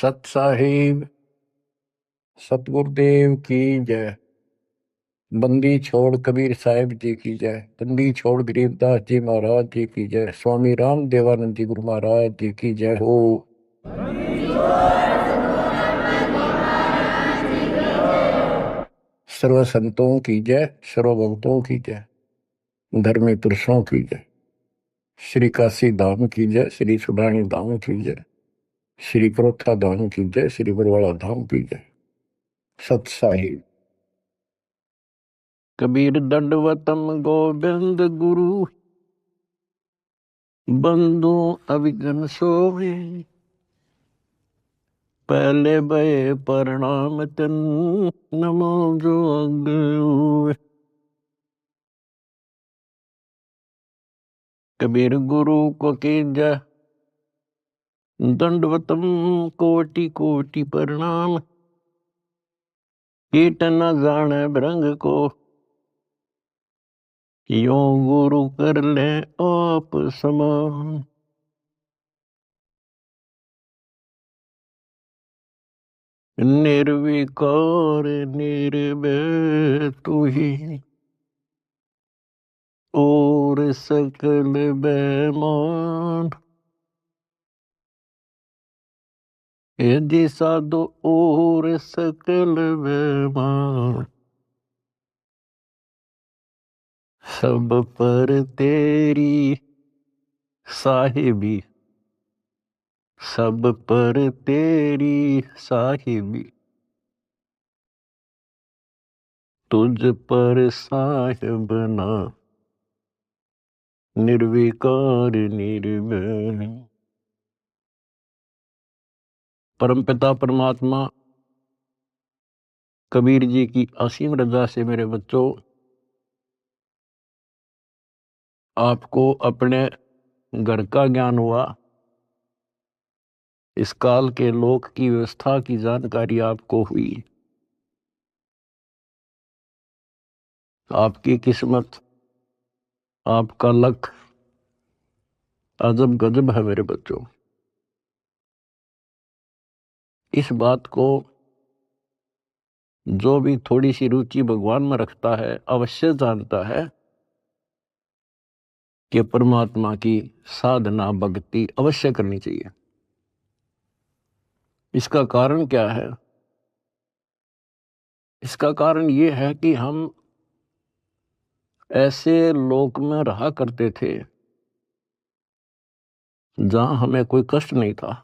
सत साहिब सतगुरुदेव की जय। बंदी छोड़ कबीर साहिब जी की जय। बंदी छोड़ गरीबदास जी महाराज जी की जय। स्वामी राम देवानंद जी गुरु महाराज जी की जय हो। सर्व संतों की जय, सर्व भक्तों की जय, धर्मी पुरुषों की जय। श्री काशी धाम की जय, श्री सुब्राणी धाम की जय, श्री प्रोथा धाम की जय, श्री बरवाड़ा धाम की जय। सत साहिब। कबीर दंडवतम गोविंद गुरु, बंधु अविघ्न सोवे। पहले भय प्रणाम तन, नमो जो अग्र। कबीर गुरु को कीजय दंडवतम, कोटि कोटि प्रणाम। कीट न जाने भृंग को, यो गुरु कर ले आप समान। निर्विकार निर्भय तू ही, और सकल बेमान। यदि साधु और सकल बेमान, सब पर तेरी साहिबी, सब पर तेरी साहिबी। तुझ पर साहिब ना, निर्विकार निर्भय। परमपिता परमात्मा कबीर जी की असीम रजा से मेरे बच्चों, आपको अपने घर का ज्ञान हुआ। इस काल के लोक की व्यवस्था की जानकारी आपको हुई। आपकी किस्मत, आपका लक अजब गजब है मेरे बच्चों। इस बात को जो भी थोड़ी सी रुचि भगवान में रखता है अवश्य जानता है कि परमात्मा की साधना भक्ति अवश्य करनी चाहिए। इसका कारण क्या है? इसका कारण ये है कि हम ऐसे लोक में रहा करते थे जहां हमें कोई कष्ट नहीं था,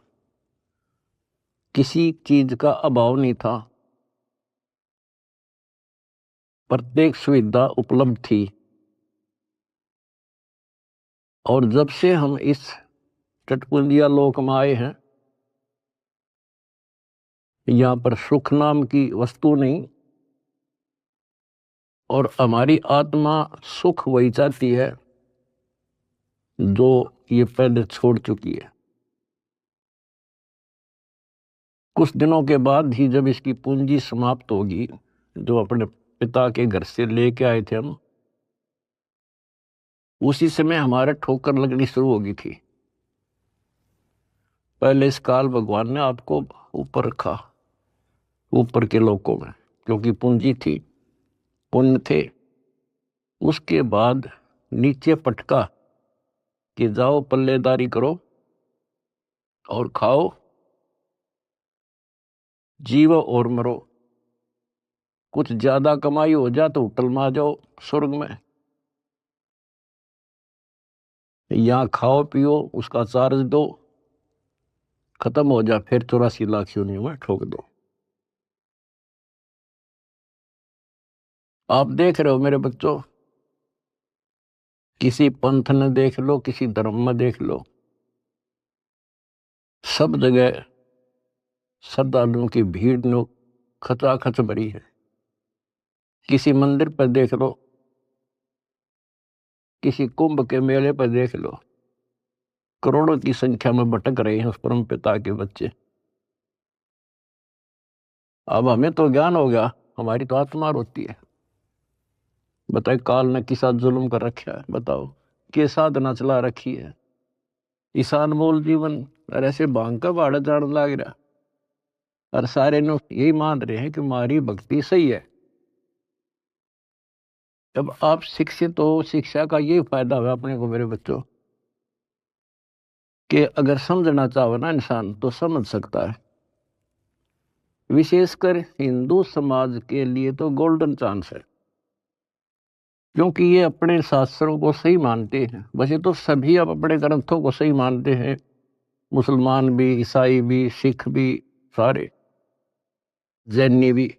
किसी चीज का अभाव नहीं था, प्रत्येक सुविधा उपलब्ध थी। और जब से हम इस चटकुंदिया लोक में आए हैं, यहाँ पर सुख नाम की वस्तु नहीं, और हमारी आत्मा सुख वही चाहती है जो ये पहले छोड़ चुकी है। कुछ दिनों के बाद ही जब इसकी पूंजी समाप्त होगी, जो अपने पिता के घर से लेके आए थे हम, उसी समय हमारे ठोकर लगनी शुरू होगी थी। पहले इस काल भगवान ने आपको ऊपर रखा, ऊपर के लोकों में, क्योंकि पूंजी थी, पुण्य थे। उसके बाद नीचे पटका कि जाओ पल्लेदारी करो और खाओ, जीवो और मरो। कुछ ज्यादा कमाई हो जा तो होटल में आ जाओ स्वर्ग में, यहाँ खाओ पियो, उसका चार्ज दो, खत्म हो जा, फिर 84 लाख योनियों में ठोक दो। आप देख रहे हो मेरे बच्चों, किसी पंथ ने देख लो, किसी धर्म में देख लो, सब जगह श्रद्धालुओं की भीड़ नो खचाखच भरी है। किसी मंदिर पर देख लो, किसी कुंभ के मेले पर देख लो, करोड़ों की संख्या में भटक रहे हैं उस परम पिता के बच्चे। अब हमें तो ज्ञान हो गया, हमारी तो आत्मा रोती है। बताए काल ने किसा जुल्म कर रखा है, बताओ के साधना चला रखी है। ईशान मोल जीवन और ऐसे भांग का भाड़ा जान लाग रहा। और सारे लोग यही मान रहे हैं कि हमारी भक्ति सही है। जब आप शिक्षित हो, शिक्षा का ये फायदा हुआ अपने को मेरे बच्चों, कि अगर समझना चाहो ना इंसान तो समझ सकता है। विशेषकर हिंदू समाज के लिए तो गोल्डन चांस है, क्योंकि ये अपने शास्त्रों को सही मानते हैं। वैसे तो सभी अब अपने ग्रंथों को सही मानते हैं, मुसलमान भी, ईसाई भी, सिख भी, सारे जैनी भी।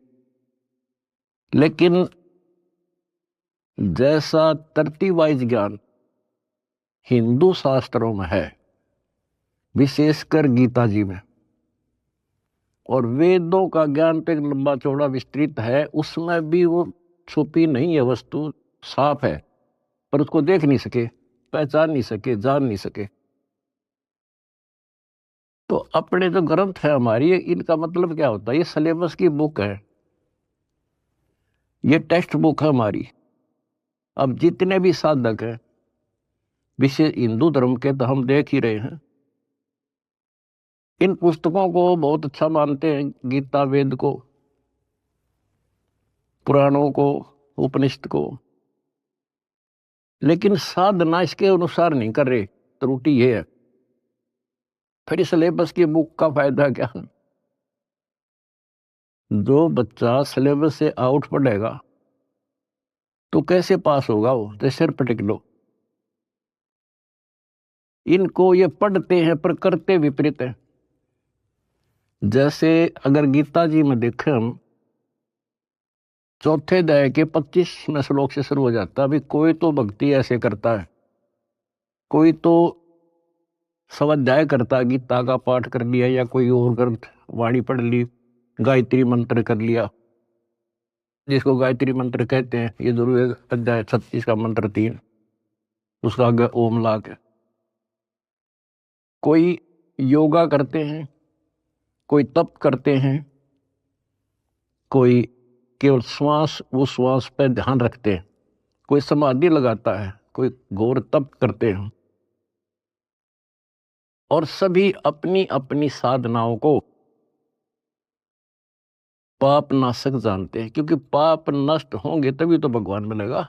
लेकिन जैसा तरतीब वाइज ज्ञान हिंदू शास्त्रों में है, विशेषकर गीता जी में, और वेदों का ज्ञान तो एक लंबा चौड़ा विस्तृत है, उसमें भी वो छुपी नहीं है वस्तु, साफ है, पर उसको देख नहीं सके, पहचान नहीं सके, जान नहीं सके। तो अपने जो ग्रंथ है हमारी, इनका मतलब क्या होता है? ये सिलेबस की बुक है, ये टेक्स्ट बुक है हमारी। अब जितने भी साधक हैं विशेष हिंदू धर्म के, तो हम देख ही रहे हैं, इन पुस्तकों को बहुत अच्छा मानते हैं, गीता, वेद को, पुराणों को, उपनिषद को, लेकिन साधना इसके अनुसार नहीं कर रहे। त्रुटि ये है। फिर सिलेबस की बुक का फायदा क्या? जो बच्चा सिलेबस से आउट पढ़ेगा तो कैसे पास होगा? वो तो सिर पटक लो। इनको ये पढ़ते हैं पर करते विपरीत है। जैसे अगर गीता जी में देखें हम, चौथे अध्याय के 25वें श्लोक से शुरू हो जाता है। अभी कोई तो भक्ति ऐसे करता है, कोई तो स्वाध्याय करता है, गीता का पाठ कर लिया या कोई और ग्रंथ वाणी पढ़ ली, गायत्री मंत्र कर लिया, जिसको गायत्री मंत्र कहते हैं। ये जरूर अध्याय 36 का मंत्र 3, उसका आगे ओम ला के। कोई योगा करते हैं, कोई तप करते हैं, कोई केवल श्वास, वो श्वास पे ध्यान रखते हैं, कोई समाधि लगाता है, कोई घोर तप करते हैं। और सभी अपनी अपनी साधनाओं को पाप नाशक जानते हैं, क्योंकि पाप नष्ट होंगे तभी तो भगवान मिलेगा,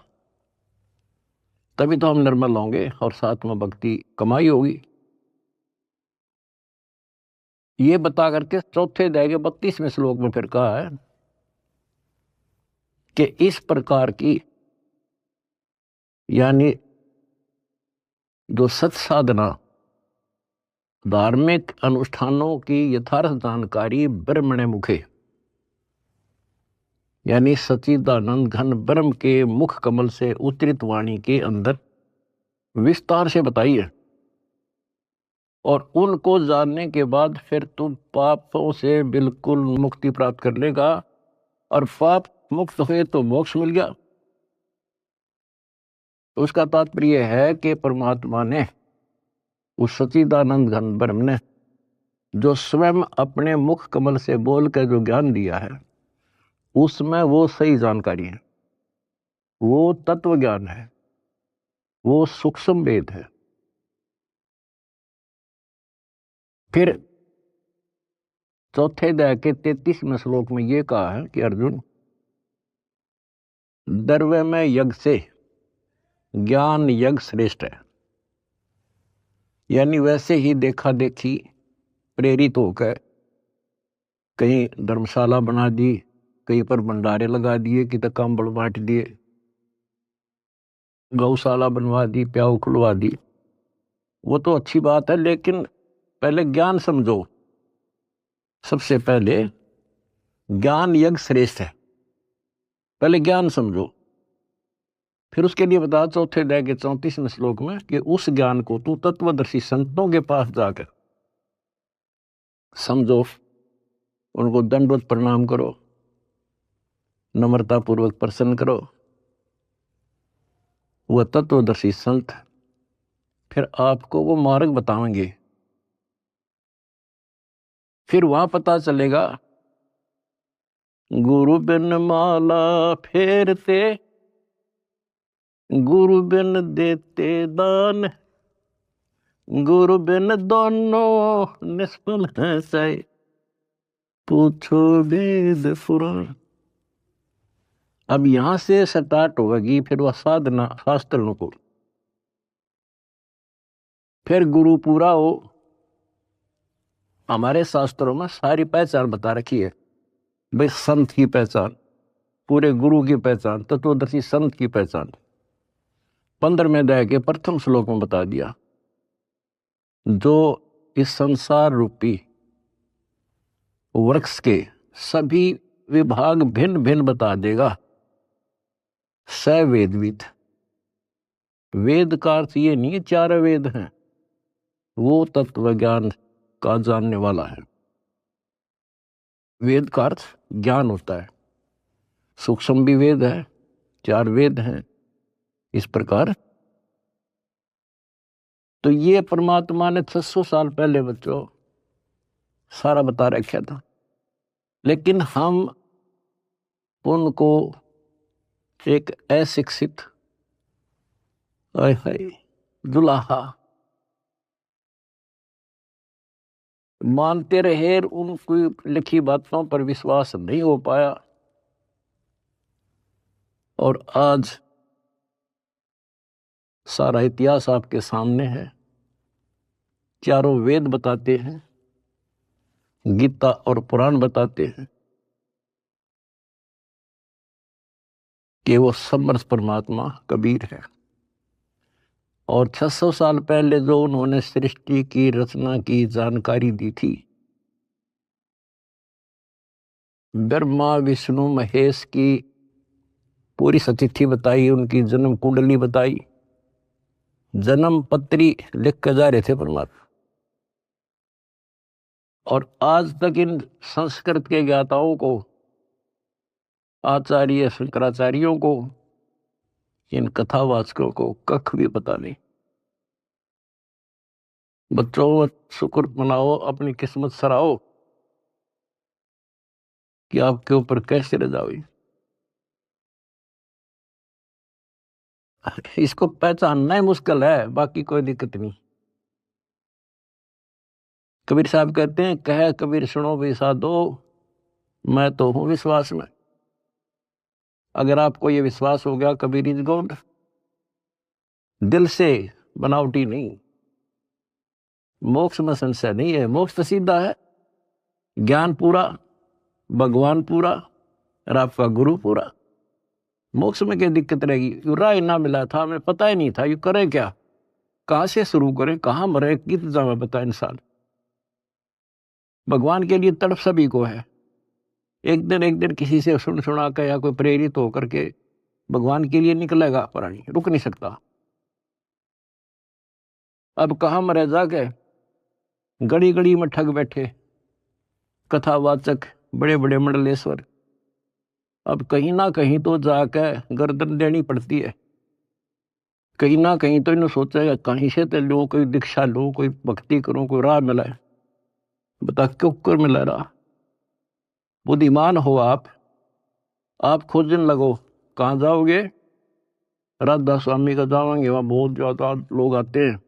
तभी तो हम निर्मल होंगे और साथ में भक्ति कमाई होगी। ये बता करके चौथे अध्याय के 32वें श्लोक में फिर कहा है कि इस प्रकार की, यानी जो सत साधना, धार्मिक अनुष्ठानों की यथार्थ जानकारी ब्रह्मणे मुखे, यानी सच्चिदानंद घन ब्रह्म के मुख कमल से उतरित वाणी के अंदर विस्तार से बताई है। और उनको जानने के बाद फिर तुम पापों से बिल्कुल मुक्ति प्राप्त कर लेगा, और पाप मुक्त हुए तो मोक्ष मिल गया। तो उसका तात्पर्य है कि परमात्मा ने, उस सच्चिदानंद घन ब्रह्म ने, जो स्वयं अपने मुख कमल से बोल कर जो ज्ञान दिया है, उसमें वो सही जानकारी है, वो तत्व ज्ञान है, वो सूक्ष्म वेद है। फिर चौथे अध्याय के 33वें श्लोक में ये कहा है कि अर्जुन, द्रव्य में यज्ञ से ज्ञान यज्ञ श्रेष्ठ है। यानी वैसे ही देखा देखी प्रेरित होकर कहीं धर्मशाला बना दी, कहीं पर भंडारे लगा दिए, कि तक कंबल बांट दिए, गौशाला बनवा दी, प्याऊ खुलवा दी, वो तो अच्छी बात है, लेकिन पहले ज्ञान समझो। सबसे पहले ज्ञान यज्ञ श्रेष्ठ है, पहले ज्ञान समझो। फिर उसके लिए बता चौथे अध्याय के 34वें श्लोक में कि उस ज्ञान को तू तत्वदर्शी संतों के पास जाकर समझो, उनको दंडवत प्रणाम करो, नम्रता पूर्वक प्रसन्न करो। वह तत्वदर्शी संत फिर आपको वो मार्ग बताएंगे। फिर वहां पता चलेगा, गुरु बिन माला फेरते, गुरु बिन देते दान, गुरु बिन दोनों निष्फल है सही। पूछो वेद पुराण। अब यहां से स्टार्ट होगी फिर वह साधना शास्त्रों को, फिर गुरु पूरा हो। हमारे शास्त्रों में सारी पहचान बता रखी है भाई, संत की पहचान, पूरे गुरु की पहचान, तत्वदर्शी संत की पहचान 15वें अध्याय के प्रथम श्लोक में बता दिया। जो इस संसार रूपी वृक्ष के सभी विभाग भिन्न भिन्न बता देगा, स वेदविद। वेद का अर्थ ये नहीं है चार वेद हैं, वो तत्व ज्ञान का जानने वाला है। वेद का अर्थ ज्ञान होता है, सूक्ष्म भी वेद है, चार वेद हैं इस प्रकार। तो ये परमात्मा ने 600 साल पहले बच्चों सारा बता रखा था, लेकिन हम उनको एक अशिक्षित दुलाहा मानते रहे, उनकी लिखी बातों पर विश्वास नहीं हो पाया। और आज सारा इतिहास आपके सामने है, चारों वेद बताते हैं, गीता और पुराण बताते हैं कि वो समर्थ परमात्मा कबीर है। और 600 साल पहले जो उन्होंने सृष्टि की रचना की जानकारी दी थी, ब्रह्मा विष्णु महेश की पूरी सतिथि बताई, उनकी जन्म कुंडली बताई, जन्म पत्री लिख कर जा रहे थे परमात्मा। और आज तक इन संस्कृत के ज्ञाताओं को, आचार्य शंकराचार्यों को, इन कथावाचकों को कख भी पता नहीं। बच्चों शुक्र मनाओ, अपनी किस्मत सराहो कि आपके ऊपर कैसे रजा हुई। इसको पहचानना ही मुश्किल है, बाकी कोई दिक्कत नहीं। कबीर साहब कहते हैं, कह कबीर सुनो भी साधो, मैं तो हूं विश्वास में। अगर आपको ये विश्वास हो गया कबीर इज गॉड, दिल से, बनावटी नहीं, मोक्ष में संशय नहीं है। मोक्ष तो सीधा है, ज्ञान पूरा, भगवान पूरा और आपका गुरु पूरा। मोक्ष में क्या दिक्कत रहेगी? यू राय ना मिला था, हमें पता ही नहीं था यू करें क्या, कहां से शुरू करें, कहां मरे, कित जावे बता इंसान। भगवान के लिए तड़प सभी को है। एक दिन किसी से सुन सुना कर या कोई प्रेरित होकर के भगवान के लिए निकलेगा प्राणी, रुक नहीं सकता। अब कहां मरे जाके, गड़ी गड़ी में ठग बैठे कथावाचक, बड़े बड़े मंडलेश्वर। अब कहीं ना कहीं तो जाकर गर्दन देनी पड़ती है, कहीं ना कहीं तो इन्हें सोचेगा कहीं से तो लो, कोई दीक्षा लो, कोई भक्ति करो, कोई राह मिला है। बता क्यों कर मिला रहा? बुद्धिमान हो आप खोजने लगो। कहाँ जाओगे? राधा स्वामी का जाओगे, वहां बहुत ज्यादा लोग आते हैं,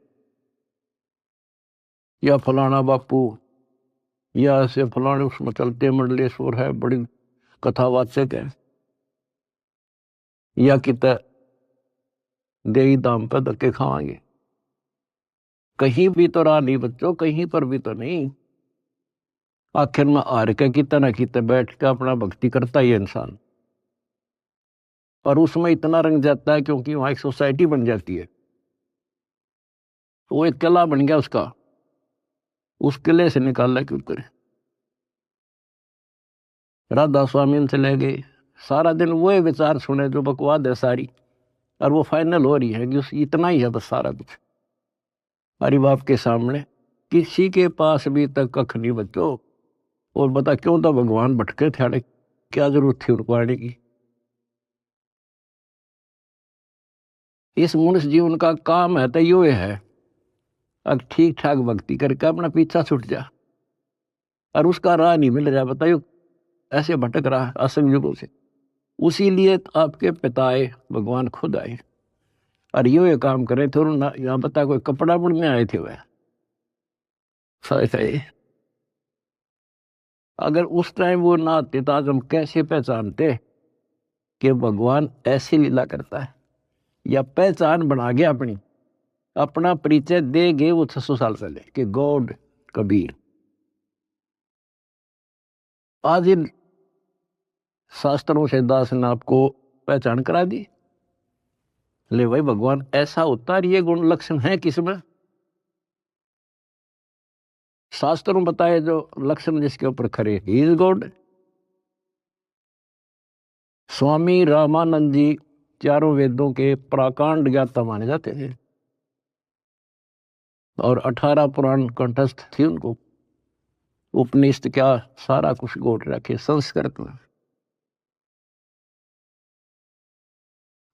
या फलाना बापू, या ऐसे फलाने उसमें चलते मंडलेश्वर है, बड़ी कथावाचक है, या कित देही दाम पर धक्के खावांगे। कहीं भी तो राह नहीं बच्चों, कहीं पर भी तो नहीं। आखिर में हार के कितना ना कितना बैठ के अपना भक्ति करता ही है इंसान, और उसमें इतना रंग जाता है क्योंकि वहां एक सोसाइटी बन जाती है, वो एक किला बन गया उसका, उस किले से निकालना क्यों करे। राधा स्वामी से ले गए, सारा दिन वो विचार सुने जो बकवाद है सारी, और वो फाइनल हो रही है कि उस इतना ही है बस सारा कुछ हरि बाप के सामने। किसी के पास भी तक कख नहीं बच्चों। और बता क्यों तो भगवान भटके थे, क्या जरूरत थी उनको आने की। इस मनुष्य जीवन का काम है तो यो है, अब ठीक ठाक भक्ति करके अपना पीछा छूट जा, और उसका राह नहीं मिल रहा, बताइयो ऐसे भटक रहा असंग युगों से। उसी लिए आपके पिताए भगवान खुद आए और ये काम करे थे। यहाँ बता कोई कपड़ा बुनने आए थे वह, अगर उस टाइम वो ना आते तो आज हम कैसे पहचानते कि भगवान ऐसी लीला करता है, या पहचान बना गया अपनी, अपना परिचय दे गए वो 600 साल पहले कि गॉड कबीर। आज इन शास्त्रों से दास ने आपको पहचान करा दी। ले भाई भगवान ऐसा होता है, ये गुण लक्षण है किसमें? शास्त्रों में बताए जो लक्षण जिसके ऊपर खरे, he is God. Swami Ramanand जी चारों वेदों के प्राकांड ज्ञाता माने जाते थे और 18 पुराण कंठस्थ थी उनको। उपनिषद क्या सारा कुछ गोट रखे संस्कृत में।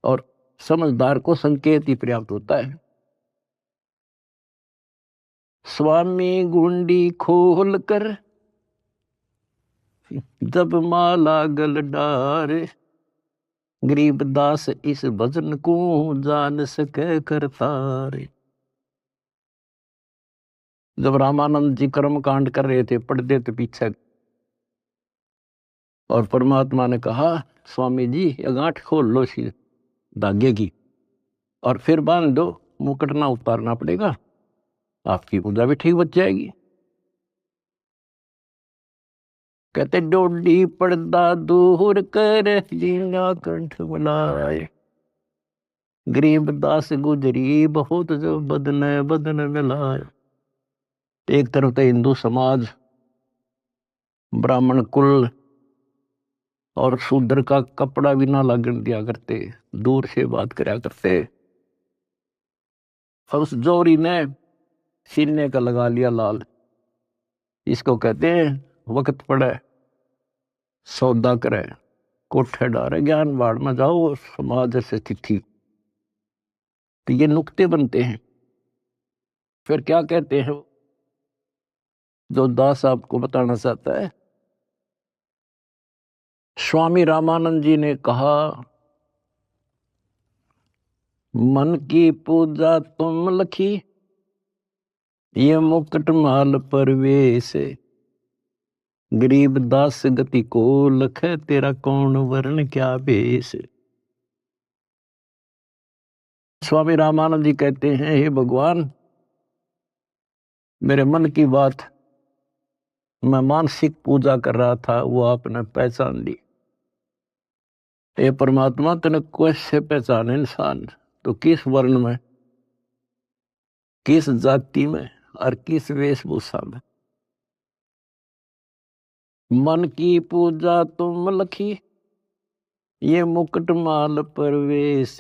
और समझदार को संकेत ही पर्याप्त होता है। स्वामी गुंडी खोल कर जब माला गल डारे, गरीब दास इस भजन को जान सके करतारे। जब रामानंद जी कर्म कांड कर रहे थे, पढ़ते थे पीछे, और परमात्मा ने कहा स्वामी जी ये गांठ खोल लो इसी धागे की और फिर बांध दो, मुकुट ना उतारना पड़ेगा, आपकी पूजा भी ठीक बच जाएगी। कहते डोडी पर्दा दूर कर जीना कंठ बुलाए, गरीब दास गुजरी बहुत जो बदन बदन मिलाए। एक तरफ तो हिंदू समाज, ब्राह्मण कुल और शूद्र का कपड़ा भी ना लगन दिया करते, दूर से बात करा करते। और उस जोरी ने सीने का लगा लिया लाल। इसको कहते हैं वक्त पड़े सौदा करे, कोठे डारे ज्ञान बाढ़ में जाओ समाज से तिथि। तो ये नुक्ते बनते हैं। फिर क्या कहते हैं जो दास आपको बताना चाहता है? स्वामी रामानंद जी ने कहा मन की पूजा तुम लखी, ये मुकुट माल परवेश, गरीब दास गति को लख, तेरा कौन वर्ण क्या भेष। स्वामी रामानंद जी कहते हैं हे भगवान, मेरे मन की बात मैं मानसिक पूजा कर रहा था, वो आपने पहचान ली। हे परमात्मा तने कैसे पहचाने इंसान, तो किस वर्ण में, किस जाति में और किस वेशभूषा में। मन की पूजा तुम लखी, ये मुकुट माल परवेश,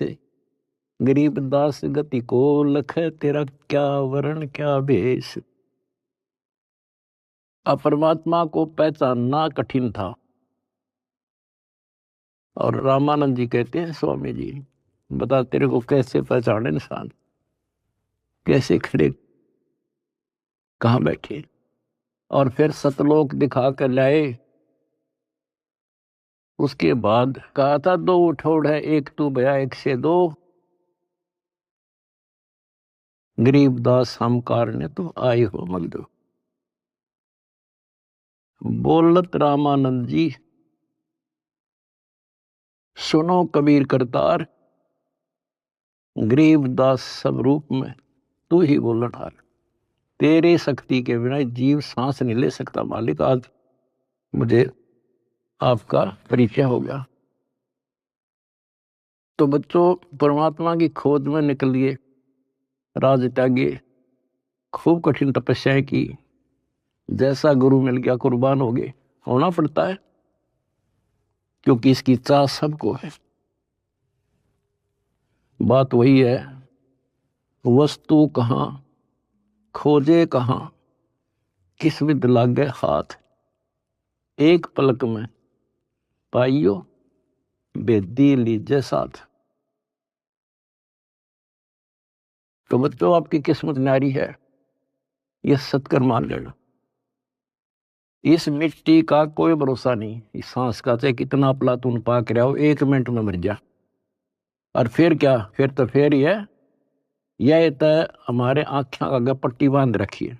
गरीब दास गति को लख, तेरा क्या वर्ण क्या भेष। अब परमात्मा को पहचानना कठिन था। और रामानंद जी कहते हैं स्वामी जी बता तेरे को कैसे पहचाने इंसान, कैसे खड़े कहाँ बैठे। और फिर सतलोक दिखा कर लाए। उसके बाद कहा था दो उठोड़ है एक तू भया एक से दो, गरीब दास हम कारने तो आए हो मगदो। बोलत रामानंद जी सुनो कबीर करतार, गरीब दास सब रूप में तू ही बोलन हार। तेरे शक्ति के बिना जीव सांस नहीं ले सकता मालिक। आज मुझे आपका परिचय हो गया। तो बच्चों परमात्मा की खोज में निकलिए, राज त्यागिए, खूब कठिन तपस्याएं की, जैसा गुरु मिल गया कुर्बान हो गए, होना पड़ता है क्योंकि इसकी चाह सबको है। बात वही है, वस्तु कहाँ खोजे कहाँ, किस विद लागे हाथ, एक पलक में पाइयो बेदी लीजे साथ। तो बच्चों आपकी किस्मत न्यारी है, ये सत्कर मान लेना। इस मिट्टी का कोई भरोसा नहीं, इस सांस का चाहे कितना प्लातून पाक रहा हो, 1 मिनट में मर जा। और फिर क्या, फिर तो फिर ही है, यह तो हमारे आंखें आगे पट्टी बांध रखी है।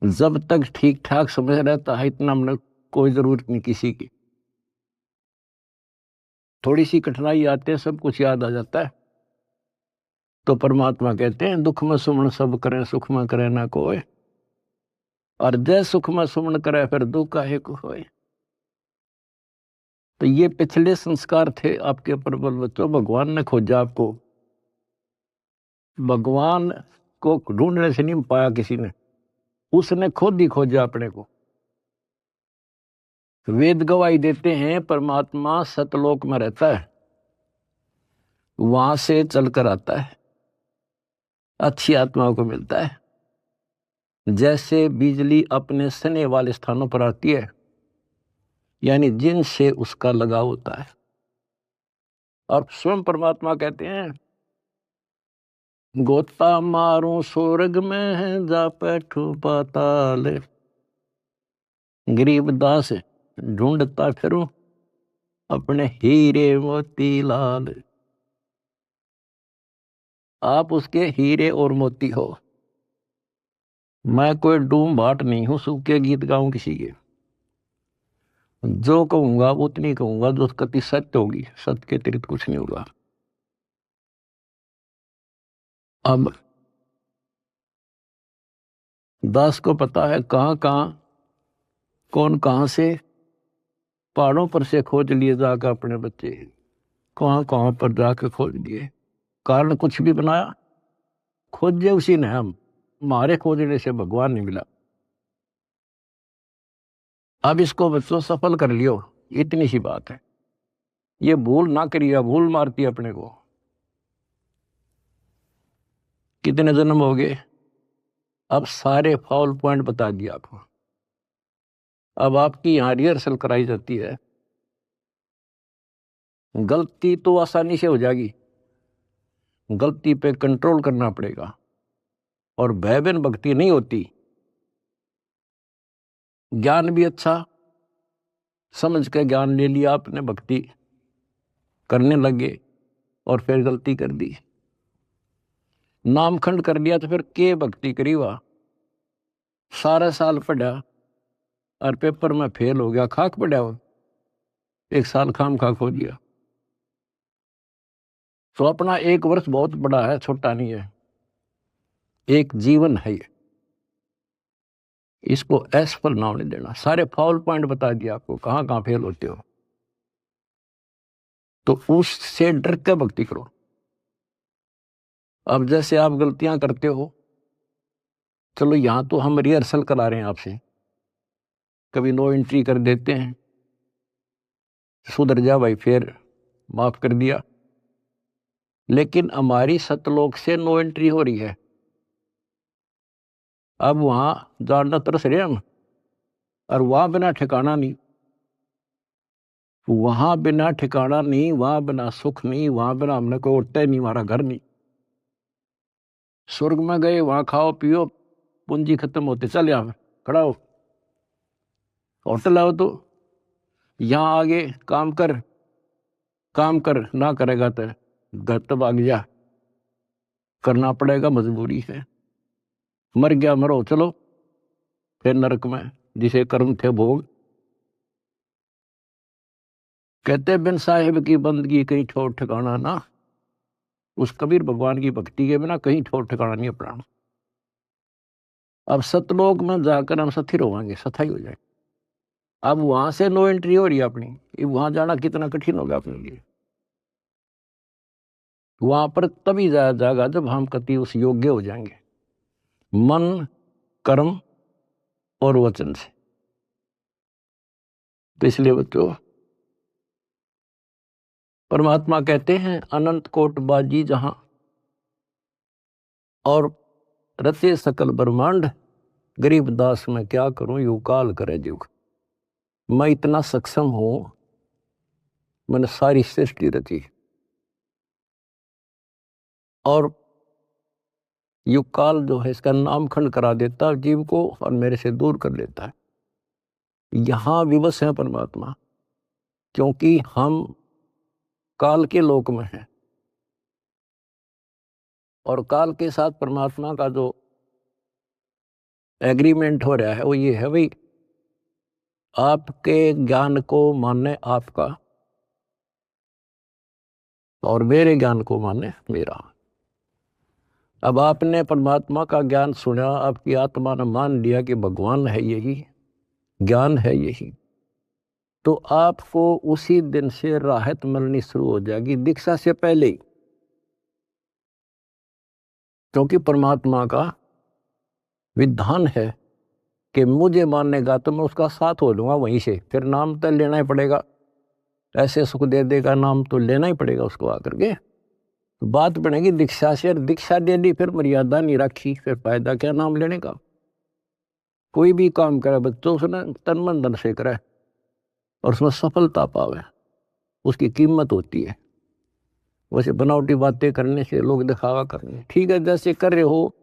जब तक ठीक ठाक समझ रहता है इतना हमने कोई जरूरत नहीं किसी की। थोड़ी सी कठिनाई आते हैं सब कुछ याद आ जाता है। तो परमात्मा कहते हैं दुख में सुमन सब करे सुख में करे ना कोई, और जय सुख में सुमन करे फिर दुख काहे को होए। तो ये पिछले संस्कार थे आपके प्रबल बच्चों। भगवान ने खोजा आपको, भगवान को ढूंढने से नहीं पाया किसी ने, उसने खुद ही खोजा अपने को। वेद गवाही देते हैं परमात्मा सतलोक में रहता है, वहां से चलकर आता है, अच्छी आत्माओं को मिलता है। जैसे बिजली अपने सने वाले स्थानों पर आती है, यानी जिनसे उसका लगाव होता है। और स्वयं परमात्मा कहते हैं गोता मारूं स्वर्ग में जा बैठू पाताल, गरीबदास ढूंढता फिरूं अपने हीरे मोती लाल। आप उसके हीरे और मोती हो। मैं कोई डूम भाट नहीं हूं सूखे गीत गाऊं किसी के। जो कहूंगा उतनी कहूंगा जो कति सत्य होगी, सत्य के अतिरिक्त कुछ नहीं होगा। अब दास को पता है कहां कहां कौन कहां से पहाड़ों पर से खोज लिए जाकर अपने बच्चे, कहां कहां पर जाकर खोज लिए। कारण कुछ भी बनाया, खोजे उसी ने। हम हमारे खोजने से भगवान नहीं मिला। अब इसको बच्चों सफल कर लियो, इतनी सी बात है। ये भूल ना करिए, भूल मारती है अपने को। कितने जन्म हो गए, अब सारे फाउल पॉइंट बता दिया आपको। अब आपकी यहां रिहर्सल कराई जाती है। गलती तो आसानी से हो जाएगी, गलती पे कंट्रोल करना पड़ेगा। और भय बिन भक्ति नहीं होती। ज्ञान भी अच्छा समझ के ज्ञान ले लिया आपने, भक्ति करने लगे और फिर गलती कर दी, नामखंड कर लिया, तो फिर के भक्ति करी हुआ। सारा साल पढ़ा और पेपर में फेल हो गया, खाक पड़ा हो, एक साल खाम खा खो दिया। तो अपना एक वर्ष बहुत बड़ा है, छोटा नहीं है, एक जीवन है ये। इसको असफल नाम नहीं देना। सारे फाउल पॉइंट बता दिया आपको, कहां कहां फेल होते हो। तो उससे डर के भक्ति करो। अब जैसे आप गलतियां करते हो, चलो यहां तो हम रिहर्सल करा रहे हैं आपसे, कभी नो एंट्री कर देते हैं, सुधर जा भाई, फिर माफ कर दिया। लेकिन हमारी सतलोक से नो एंट्री हो रही है, अब वहां जानना तरस रहे हम। और वहां बिना ठिकाना नहीं, वहां बिना ठिकाना नहीं, वहां बिना सुख नहीं, वहां बिना हमने कोई उठता ही नहीं, हमारा घर नहीं। स्वर्ग में गए, वहां खाओ पियो, पूंजी खत्म होते चल यहाँ खड़ा हो, होटल आओ तो यहाँ आगे काम कर, काम कर ना करेगा तो घर तो भाग जा, करना पड़ेगा, मजबूरी है। मर गया मरो, चलो फिर नरक में जिसे कर्म थे भोग। कहते बिन साहिब की बंदगी कहीं ठोर ठिकाना ना। उस कबीर भगवान की भक्ति के बिना कहीं ठोर ठिकाना नहीं अपना। अब सतलोक में जाकर हम स्थिर होंगे, सथाई हो जाए। अब वहां से नो एंट्री हो रही है अपनी, वहां जाना कितना कठिन होगा अपने लिए। वहां पर तभी जाया जाएगा जब हम कति उस योग्य हो जाएंगे, मन कर्म और वचन से। तो इसलिए बच्चों परमात्मा कहते हैं अनंत कोट बाजी जहां और रचे सकल ब्रह्मांड, गरीब दास मैं क्या करूं यू काल करे जुग। मैं इतना सक्षम हूं, मैंने सारी सृष्टि रची और युग काल जो है इसका नामखंड करा देता है जीव को और मेरे से दूर कर लेता है। यहां विवश है परमात्मा, क्योंकि हम काल के लोक में हैं और काल के साथ परमात्मा का जो एग्रीमेंट हो रहा है वो ये है भाई, आपके ज्ञान को माने आपका और मेरे ज्ञान को माने मेरा। अब आपने परमात्मा का ज्ञान सुना, आपकी आत्मा ने मान लिया कि भगवान है यही, ज्ञान है यही, तो आपको उसी दिन से राहत मिलनी शुरू हो जाएगी, दीक्षा से पहले ही। क्योंकि परमात्मा का विधान है कि मुझे मानेगा तो मैं उसका साथ हो लूंगा वहीं से, फिर नाम तो लेना ही पड़ेगा, ऐसे सुख दे देगा नाम तो लेना ही पड़ेगा उसको आकर के। तो बात बनेगी दीक्षा से, दीक्षा ले ली फिर मर्यादा नहीं रखी, फिर फायदा क्या नाम लेने का। कोई भी काम करे बच्चों उसने तन मन धन से करे और उसमें सफलता पावे, उसकी कीमत होती है। वैसे बनावटी बातें करने से, लोग दिखावा करने, ठीक है जैसे कर रहे हो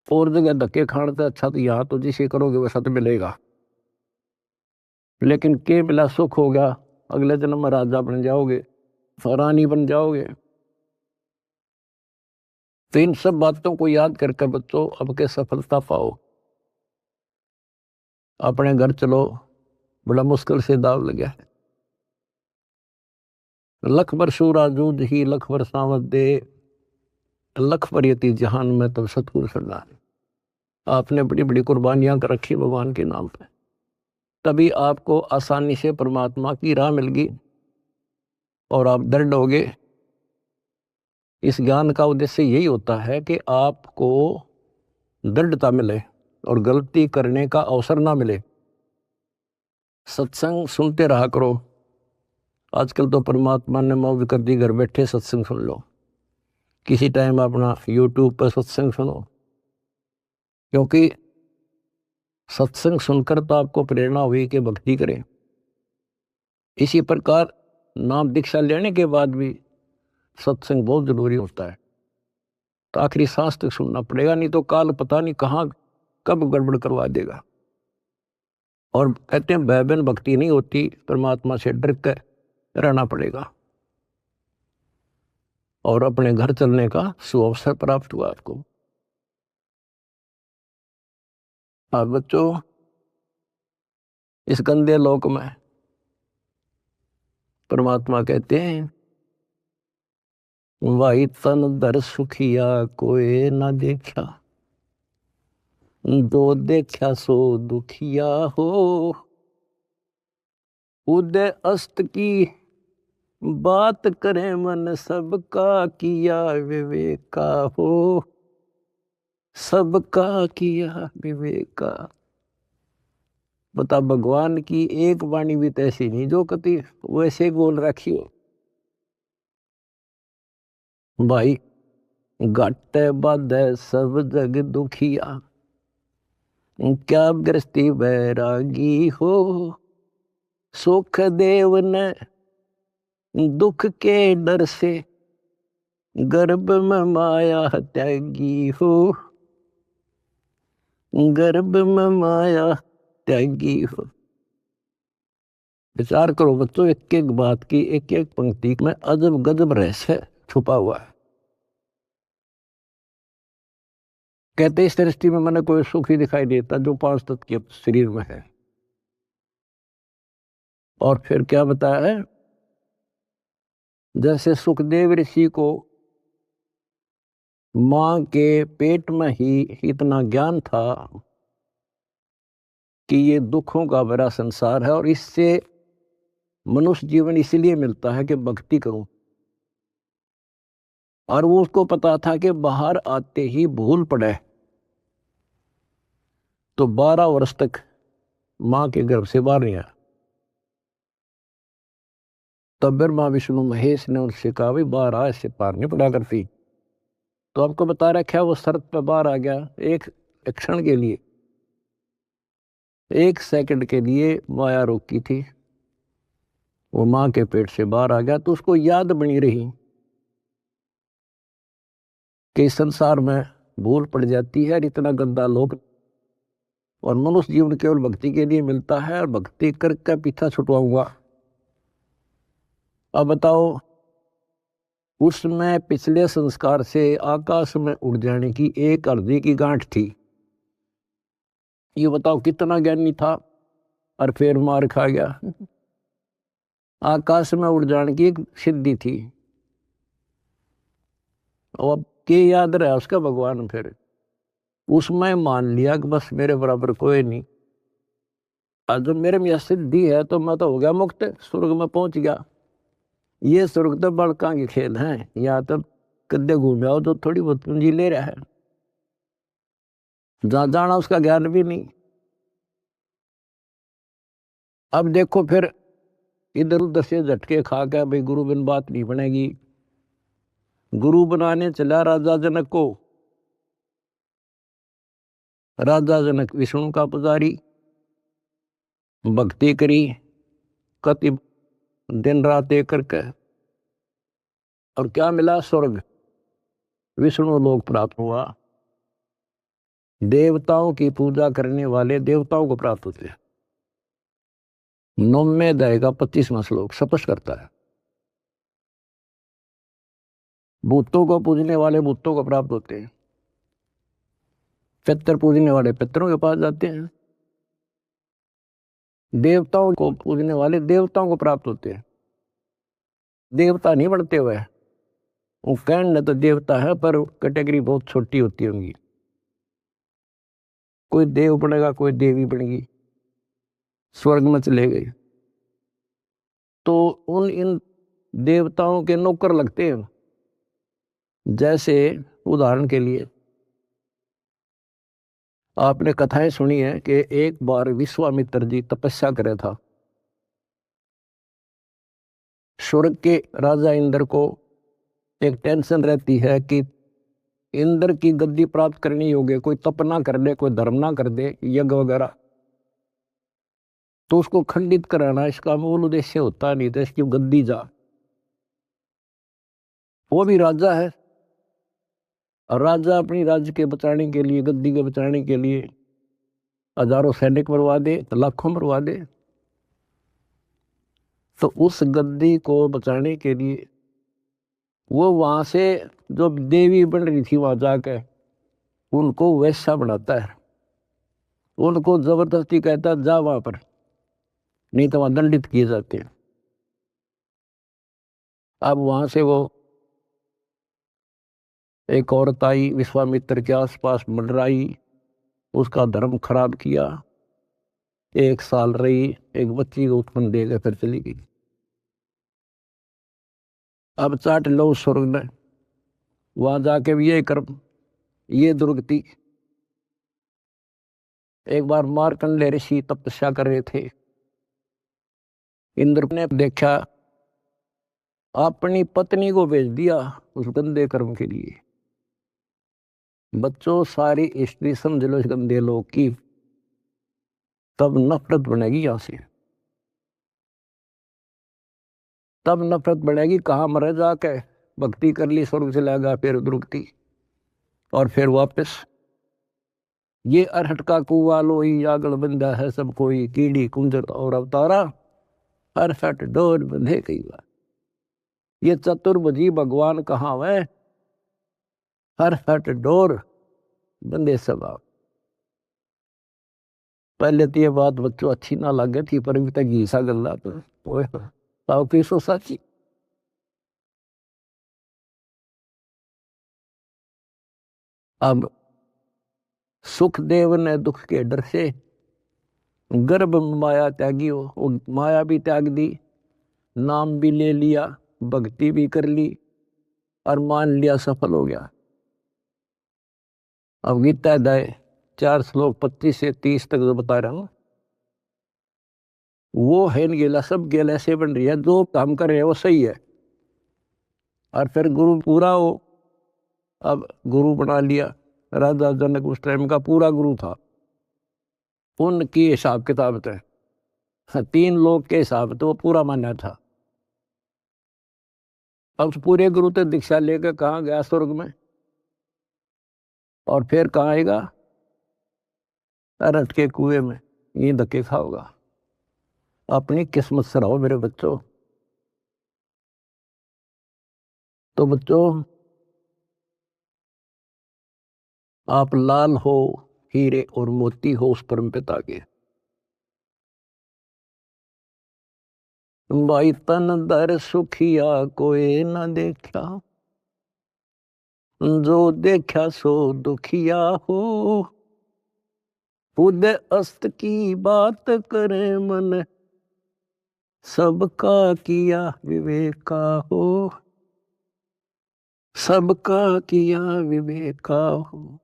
और जगह धक्के खाने से अच्छा तो यहाँ तो जिसे करोगे वैसा तो मिलेगा, लेकिन के मिला सुख हो गया, अगले जन्म में राजा बन जाओगे, रानी बन जाओगे। तो इन सब बातों को याद करके बच्चों अब के सफलता पाओ। अपने घर चलो, बड़ा मुश्किल से दाव लगा है। लख बरसूरा जूझ ही लख बरसावत दे, लख बरियती जहान में तब सतगुरु सरदार। आपने बड़ी बड़ी कुर्बानियां कर रखी भगवान के नाम पे, तभी आपको आसानी से परमात्मा की राह मिल गई और आप दृढ़ हो गए। इस ज्ञान का उद्देश्य यही होता है कि आपको दृढ़ता मिले और गलती करने का अवसर ना मिले। सत्संग सुनते रहा करो। आजकल तो परमात्मा ने मौज कर दी, घर बैठे सत्संग सुन लो, किसी टाइम अपना यूट्यूब पर सत्संग सुनो, क्योंकि सत्संग सुनकर तो आपको प्रेरणा हुई कि भक्ति करें। इसी प्रकार नाम दीक्षा लेने के बाद भी सत्संग बहुत जरूरी होता है। तो आखिरी सांस तक सुनना पड़ेगा, नहीं तो काल पता नहीं कहाँ कब गड़बड़ करवा देगा। और कहते हैं भय बिन भक्ति नहीं होती, परमात्मा से डर कर रहना पड़ेगा और अपने घर चलने का सुअवसर प्राप्त हुआ आपको। और बच्चों इस गंदे लोक में परमात्मा कहते हैं वाई तन दर सुखिया कोई ना देखा, दो देखा सो दुखिया हो, उदय अस्त की बात करे मन सबका किया विवेका हो, सबका किया विवेका। बता भगवान की एक वाणी भी ऐसी नहीं जो कति वैसे बोल रखी हो। भाई घट बाधे सब जग दुखिया, क्या गृहस्थी बैरागी हो, सुख देव ने दुख के डर से गर्भ में माया त्यागी हो, गर्भ में माया त्यागी हो। विचार करो बच्चों, एक एक बात की, एक एक पंक्ति में अजब गजब रहस्य छुपा हुआ है। कहते इस दृष्टि में मैंने कोई सुख ही दिखाई देता जो 5 तत्व के शरीर में है। और फिर क्या बताया है, जैसे सुखदेव ऋषि को मां के पेट में ही इतना ज्ञान था कि ये दुखों का बड़ा संसार है और इससे मनुष्य जीवन इसलिए मिलता है कि भक्ति करूं, और वो उसको पता था कि बाहर आते ही भूल पड़े तो 12 वर्ष तक मां के गर्भ से बाहर नहीं आया। तब ब्रह्मा विष्णु महेश ने उनसे कहा भाई बाहर आ, इससे पार नहीं पड़ा करती। तो आपको बता रखा है वो शर्त पे बाहर आ गया। एक क्षण के लिए, 1 सेकंड के लिए माया रोकी थी, वो मां के पेट से बाहर आ गया। तो उसको याद बनी रही कि इस संसार में भूल पड़ जाती है, इतना गंदा लोग, और मनुष्य जीवन केवल भक्ति के लिए मिलता है और भक्ति करके पीछा छुटवाऊंगा। अब बताओ, उसमें पिछले संस्कार से आकाश में उड़ जाने की एक अर्जी की गांठ थी। ये बताओ कितना ज्ञानी था और फिर मार खा गया। आकाश में उड़ जाने की एक सिद्धि थी, और अब के याद रहा उसका भगवान, फिर उसमें मान लिया कि बस मेरे बराबर कोई नहीं। आज जब मेरे में यह सिद्धि है तो मैं तो हो गया मुक्त, स्वर्ग में पहुंच गया। ये स्वर्ग तो बड़का के खेल हैं, यहाँ तो कद्दे घूम आओ तो थोड़ी बहुत पूंजी ले रहा है, जहां जाना उसका ज्ञान भी नहीं। अब देखो फिर इधर उधर से झटके खा के भाई गुरु बिन बात नहीं बनेगी, गुरु बनाने चला राजा जनक को। राजा जनक विष्णु का पुजारी, भक्ति करी कति दिन रात एक करके, और क्या मिला? स्वर्ग, विष्णु लोक प्राप्त हुआ। देवताओं की पूजा करने वाले देवताओं को प्राप्त होते हैं। 9वें अध्याय का 25वां श्लोक स्पष्ट करता है। भूतों को पूजने वाले भूतों को प्राप्त होते हैं, पितर पूजने वाले पितरों के पास जाते हैं, देवताओं को पूजने वाले देवताओं को प्राप्त होते हैं। देवता नहीं बनते हुए, वो कहने तो देवता है पर कैटेगरी बहुत छोटी होती होंगी। कोई देव बनेगा, कोई देवी बनेगी, स्वर्ग में चले गए तो उन इन देवताओं के नौकर लगते हैं। जैसे उदाहरण के लिए आपने कथाएं सुनी है कि एक बार विश्वामित्र जी तपस्या करे था। स्वर्ग के राजा इंद्र को एक टेंशन रहती है कि इंद्र की गद्दी प्राप्त करनी होगी, कोई तप ना कर दे, कोई धर्म ना कर दे, यज्ञ वगैरह, तो उसको खंडित कराना इसका मूल उद्देश्य होता नहीं था। इसकी गद्दी जा, वो भी राजा है, और राजा अपनी राज्य के बचाने के लिए, गद्दी के बचाने के लिए हजारों सैनिक मरवा दे, लाखों मरवा दे। तो उस गद्दी को बचाने के लिए वो वहां से जो देवी बन रही थी वहां जाकर उनको वैसा बनाता है, उनको जबरदस्ती कहता है जा वहां पर, नहीं तो वहां दंडित किए जाते हैं। अब वहां से वो एक औरत आई, विश्वामित्र के आसपास मंडराई, उसका धर्म खराब किया, 1 साल रही, एक बच्ची को उत्पन्न देकर फिर चली गई। अब चाट लो स्वर्ग ने, वहां जाके भी ये कर्म, ये दुर्गति। एक बार मार्कंडेय ऋषि तपस्या कर रहे थे, इंद्र ने देखा, अपनी पत्नी को भेज दिया उस गंदे कर्म के लिए। बच्चों सारी स्त्री समझ लो इस गंदे लोग की, तब नफरत बनेगी यहां से, तब नफरत बढ़ेगी। कहाँ मरे जाके, भक्ति कर ली स्वर्ग चला गया, फिर दुर्गति, और फिर वापस ये अरहट का कुआ लोई आगल बंदा है सब कोई, कीड़ी कुंजर और अवतारा, अरहट डोर बंधे कई बार। ये चतुर्भुजी भगवान कहाँ है? अरहट डोर बंदे सब आओ। पहले तो ये बात बच्चों अच्छी ना लगे थी, पर अभी तक घीसा गल्ला तो आओ की सो साची। अब सुखदेव ने दुख के डर से गर्भ में माया त्यागी हो, वो माया भी त्याग दी, नाम भी ले लिया, भक्ति भी कर ली, और मान लिया सफल हो गया। अब गीता अध्याय 4 श्लोक 25 से 30 तक जो बता रहा हूं, वो है गेला, सब गेल ऐसे बन रही है, जो काम कर रहे हैं वो सही है, और फिर गुरु पूरा हो। अब गुरु बना लिया, राजा जनक उस टाइम का पूरा गुरु था, उनकी हिसाब किताब थे, 3 लोग के हिसाब तो वो पूरा माना था। अब उस पूरे गुरु तो दीक्षा लेकर कहाँ गया? स्वर्ग में। और फिर कहाँ आएगा? अरहट के कुएं में, ये धक्के खाओगा। अपनी किस्मत से रहो मेरे बच्चों। तो बच्चों, आप लाल हो, हीरे और मोती हो उस परम पिता के। भाई तन दर सुखिया कोई न देखा, जो देखा सो दुखिया हो। उदय अस्त की बात करे मन, सबका किया विवेका हो। सबका किया विवेका हो।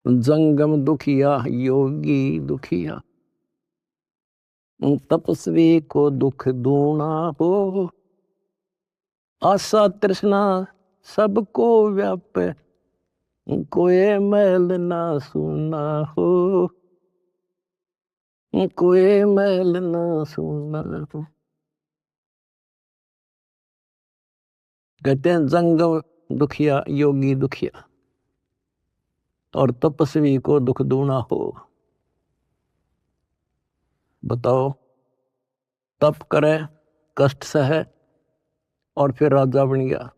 जंगम दुखिया योगी दुखिया, तपस्वी को दुख दूना हो। आशा तृष्णा सबको व्यापे, कोई मैल ना सुना हो। कोई मैल ना सुना हो। कहते हैं जंगम दुखिया योगी दुखिया और तपस्वी को दुख दूना हो। बताओ, तप करे, कष्ट सहे और फिर राजा बन गया।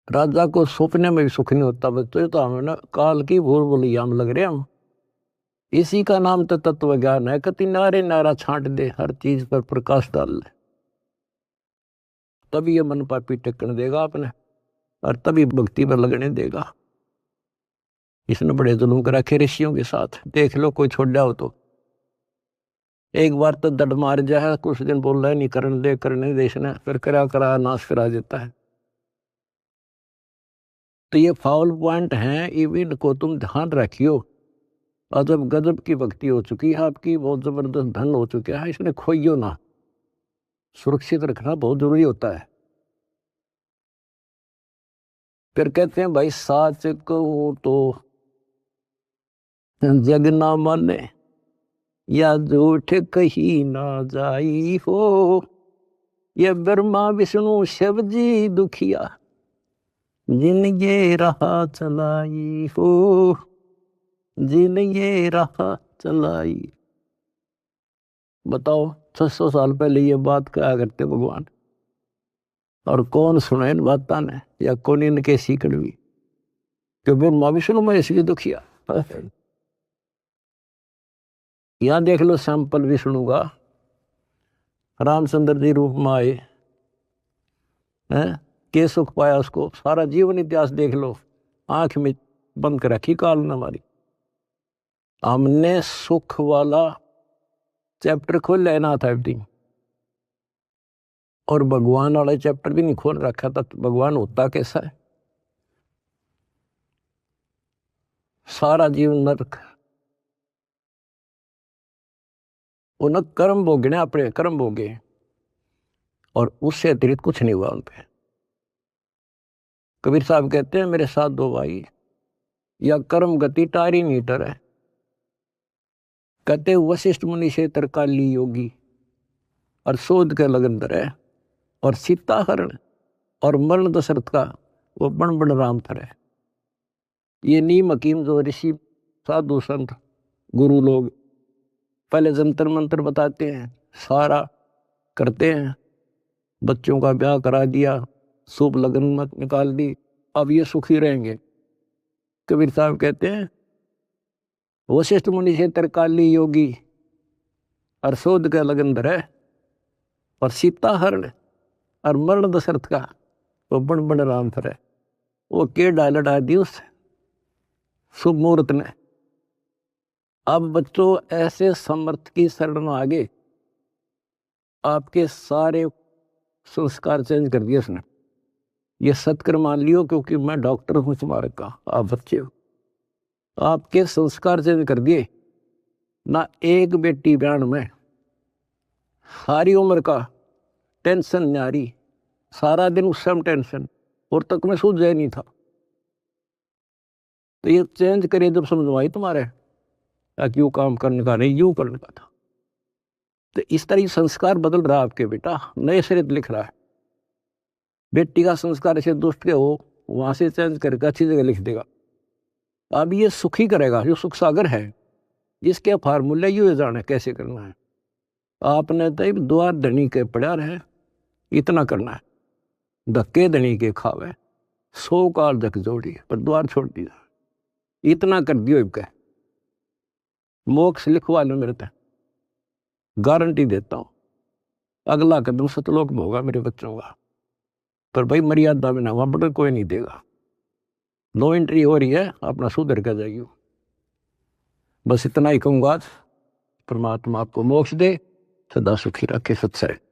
राजा को सपने में भी सुख नहीं होता। बच्चों ये तो हमें ना काल की भूल भुलैया में लग रहे हम। इसी का नाम तो तत्व ज्ञान है। कति नारे नारा छांट दे, हर चीज पर प्रकाश डाल ले, तभी ये मन पापी टेकने देगा आपने, और तभी भक्ति पर लगने देगा। इसने बड़े जुल्म कर रखे ऋषियों के साथ। देख लो, कोई छोड़ जाओ तो एक बार तो दड मार जाए, कुछ दिन बोल रहा है नहीं करने देश ने, फिर करा नाश करा देता है। तो ये फाउल पॉइंट हैं, इवन को तुम ध्यान रखियो। अजब गजब की भक्ति हो चुकी है आपकी, बहुत जबरदस्त धन हो चुका है, इसने खोइयो ना। सुरक्षित रखना बहुत जरूरी होता है। फिर कहते हैं भाई साच को तो जग ना माने, या झूठ कही ना जाई हो। ये ब्रह्मा विष्णु शिव जी दुखिया, जिन ये राह चलाई हो। जिन ये राह चलाई। बताओ 600 साल पहले ये बात क्या करते भगवान, और कौन सुने इन बातों ने, या कौन इनके सीख भी कि ब्रह्मा विष्णु में इसकी दुखिया। यहां देख लो सैंपल विष्णु का, रामचंद्र जी रूप में आए हैं, के सुख पाया उसको। सारा जीवन इतिहास देख लो, आंख में बंद कर रखी काल ने हमारी। हमने सुख वाला चैप्टर खोल लेना था एवरीथिंग, और भगवान वाला चैप्टर भी नहीं खोल रखा था। तो भगवान होता कैसा है? सारा जीवन नरक, उन कर्म भोगने, अपने कर्म भोगे, और उससे अतिरिक्त कुछ नहीं हुआ उन पे। कबीर साहब कहते हैं मेरे साथ दो भाई, या कर्म गति टारी मीटर है। कहते वशिष्ठ मुनि से तरकाली योगी, और शोध के लगन धरे, और सीता हरण और मरण दशरथ का वो बण बण राम फरे। ये नीम हकीम जो ऋषि साधु संत गुरु लोग पहले जंतर मंत्र बताते हैं, सारा करते हैं, बच्चों का ब्याह करा दिया, शुभ लगन मत निकाल दी, अब ये सुखी रहेंगे। कबीर साहब कहते हैं वशिष्ठ मुनि से तरकाली योगी, और शोध का लगन धरे, और सीता हरण और मरण दशरथ का वो बण बण राम फरे। वो के डाल दी उस शुभ मुहूर्त ने। अब बच्चों ऐसे समर्थ की शरण आगे आपके सारे संस्कार चेंज कर दिए उसने। ये सत्कर मान लियो, क्योंकि मैं डॉक्टर हूं तुम्हारे का, आप बच्चे हो। आपके संस्कार चेंज कर दिए ना। एक बेटी ब्यान में सारी उम्र का टेंशन न्यारी, सारा दिन उस समय टेंशन, और तक में सूझ जाए नहीं था। तो ये चेंज करे जब समझवाई तुम्हारे, क्यों काम करने का नहीं, यूं करने का था। तो इस तरह संस्कार बदल रहा है आपके बेटा, नए सिरे लिख रहा है। बेटी का संस्कार ऐसे दुष्ट के हो, वहां से चेंज करके अच्छी जगह लिख देगा। अब ये सुखी करेगा, जो सुख सागर है, जिसके फार्मूले यू जाने कैसे करना है। आपने तो द्वार धनी के पड़ा रहे, इतना करना है। धक्के धनी के खावे, 100 काल धक जोड़ी, पर द्वार छोड़ दिया। इतना कर दियो इनका, मोक्ष लिखवा लो मेरे तक, गारंटी देता हूं। अगला कदम सतलोक में होगा मेरे बच्चों का, पर भाई मर्यादा में ना, वहां बड़ा कोई नहीं देगा। नो एंट्री हो रही है, अपना सुधर कर जाइयो। बस इतना ही कहूंगा। परमात्मा आपको मोक्ष दे, सदा सुखी रखे। सत्संग।